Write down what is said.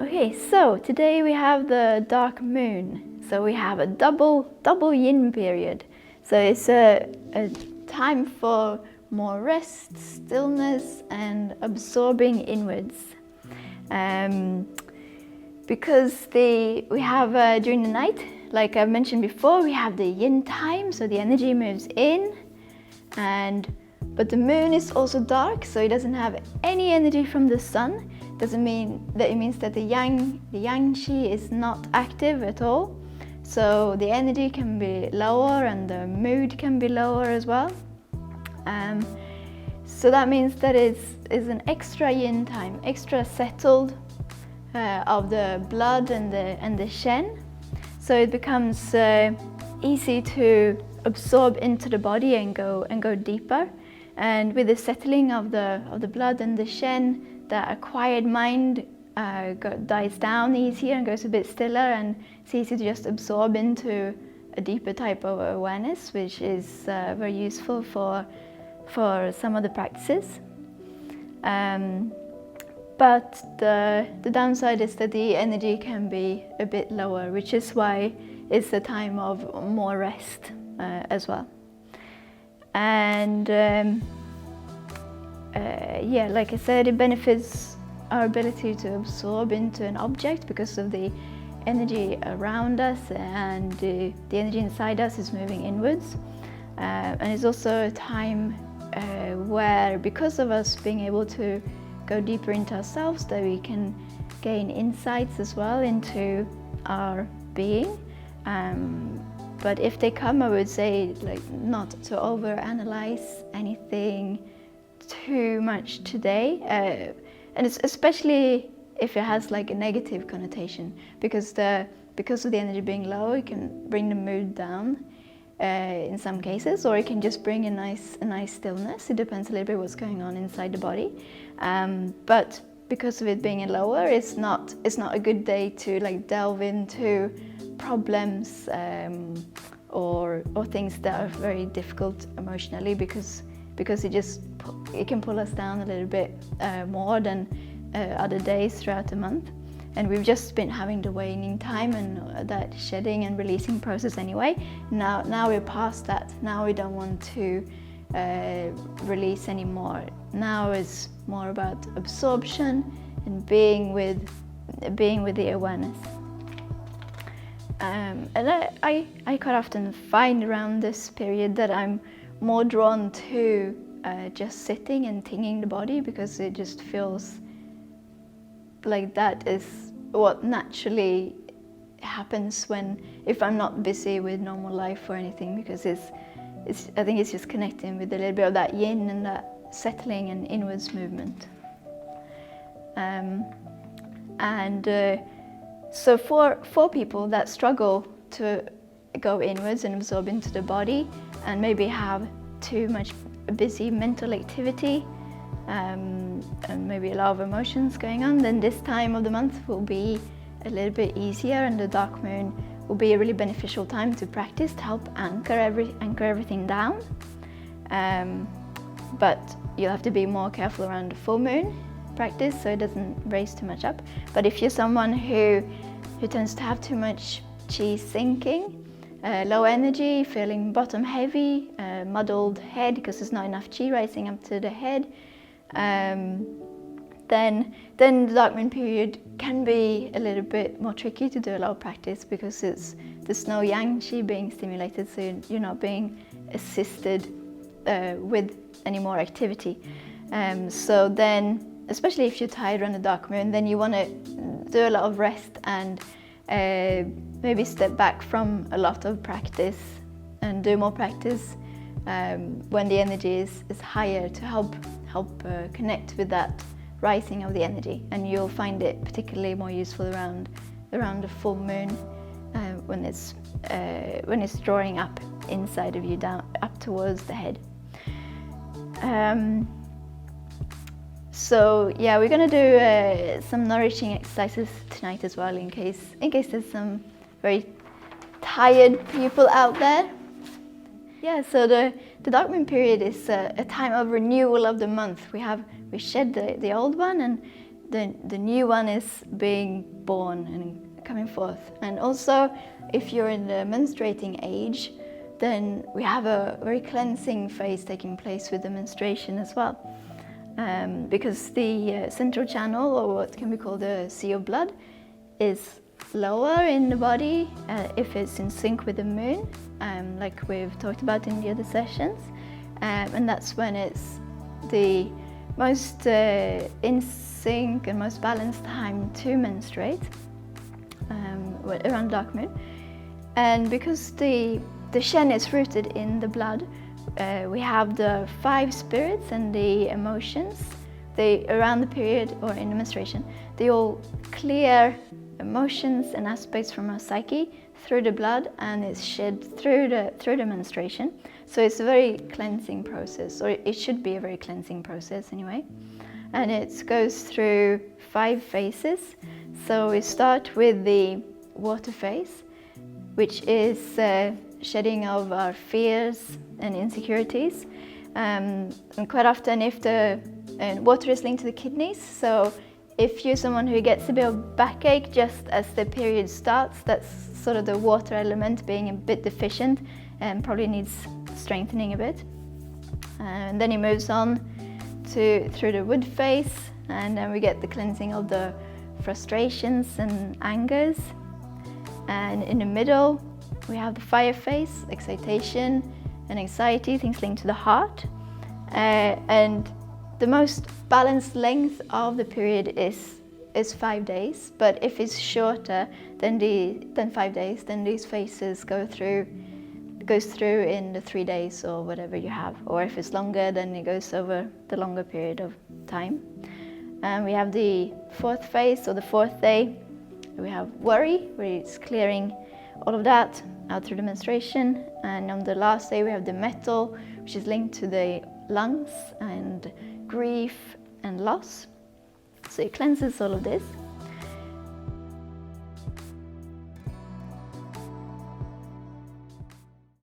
Okay, so today we have the dark moon. So we have a double yin period. So it's a time for more rest, stillness, and absorbing inwards. Because we have during the night, like I mentioned before, we have the yin time, so the energy moves in, but the moon is also dark, so it doesn't have any energy from the sun. Doesn't mean that it means that the yang qi is not active at all. So the energy can be lower and the mood can be lower as well. So that means that it's an extra yin time, extra settled of the blood and the shen. So it becomes easy to absorb into the body and go deeper. And with the settling of the blood and the shen, the acquired mind dies down easier and goes a bit stiller, and it's easy to just absorb into a deeper type of awareness, which is very useful for some of the practices. But the downside is that the energy can be a bit lower, which is why it's a time of more rest as well. And like I said, it benefits our ability to absorb into an object because of the energy around us, and the energy inside us is moving inwards. And it's also a time where, because of us being able to go deeper into ourselves, that we can gain insights as well into our being. But if they come, I would say not to overanalyze anything too much today, and it's especially if it has a negative connotation, because of the energy being low, it can bring the mood down in some cases, or it can just bring a nice stillness. It depends a little bit what's going on inside the body. But because of it being lower, it's not a good day to delve into problems or things that are very difficult emotionally, because it can pull us down a little bit more than other days throughout the month. And we've just been having the waning time and that shedding and releasing process anyway. Now we're past that. Now we don't want to release anymore. Now it's more about absorption and being with the awareness. And I quite often find around this period that I'm more drawn to just sitting and tinging the body, because it just feels like that is what naturally happens if I'm not busy with normal life or anything, because I think it's just connecting with a little bit of that yin and that settling and inwards movement. So for people that struggle to go inwards and absorb into the body, and maybe have too much busy mental activity, and maybe a lot of emotions going on, then this time of the month will be a little bit easier, and the dark moon will be a really beneficial time to practice, to help anchor everything down. But you'll have to be more careful around the full moon practice, so it doesn't raise too much up. But if you're someone who tends to have too much chi sinking, low energy, feeling bottom heavy, muddled head because there's not enough chi rising up to the head, then the dark moon period can be a little bit more tricky to do a lot of practice, because there's no yang qi being stimulated, so you're not being assisted with any more activity. So then, especially if you're tired around the dark moon, then you want to do a lot of rest and maybe step back from a lot of practice and do more practice when the energy is higher, to help connect with that rising of the energy. And you'll find it particularly more useful around the full moon, when it's drawing up inside of you, down up towards the head. So yeah, we're gonna do some nourishing exercises tonight as well, in case there's some very tired people out there. Yeah, so the dark moon period is a time of renewal of the month. We shed the old one, and the new one is being born and coming forth. And also, if you're in the menstruating age, then we have a very cleansing phase taking place with the menstruation as well. Because the central channel, or what can be called the sea of blood, is lower in the body if it's in sync with the moon, like we've talked about in the other sessions, and that's when it's the most in sync and most balanced time to menstruate, around dark moon. And because the Shen is rooted in the blood, we have the 5 spirits and the emotions. They, around the period or in the menstruation, they all clear emotions and aspects from our psyche through the blood, and it's shed through the menstruation. So it's a very cleansing process, or it should be a very cleansing process anyway. And it goes through 5 phases. So we start with the water phase, which is shedding of our fears and insecurities. And quite often, if the water is linked to the kidneys, so if you're someone who gets a bit of backache just as the period starts, that's sort of the water element being a bit deficient and probably needs strengthening a bit. And then it moves on through the wood phase, and then we get the cleansing of the frustrations and angers. And in the middle, we have the fire phase, excitation and anxiety, things linked to the heart. And the most balanced length of the period is 5 days, but if it's shorter than 5 days, then these phases goes through in the 3 days or whatever you have. Or if it's longer, then it goes over the longer period of time. And we have the 4th phase, or the 4th day. We have worry, where it's clearing all of that out through the menstruation. And on the last day, we have the metal, which is linked to the lungs and grief and loss. So it cleanses all of this.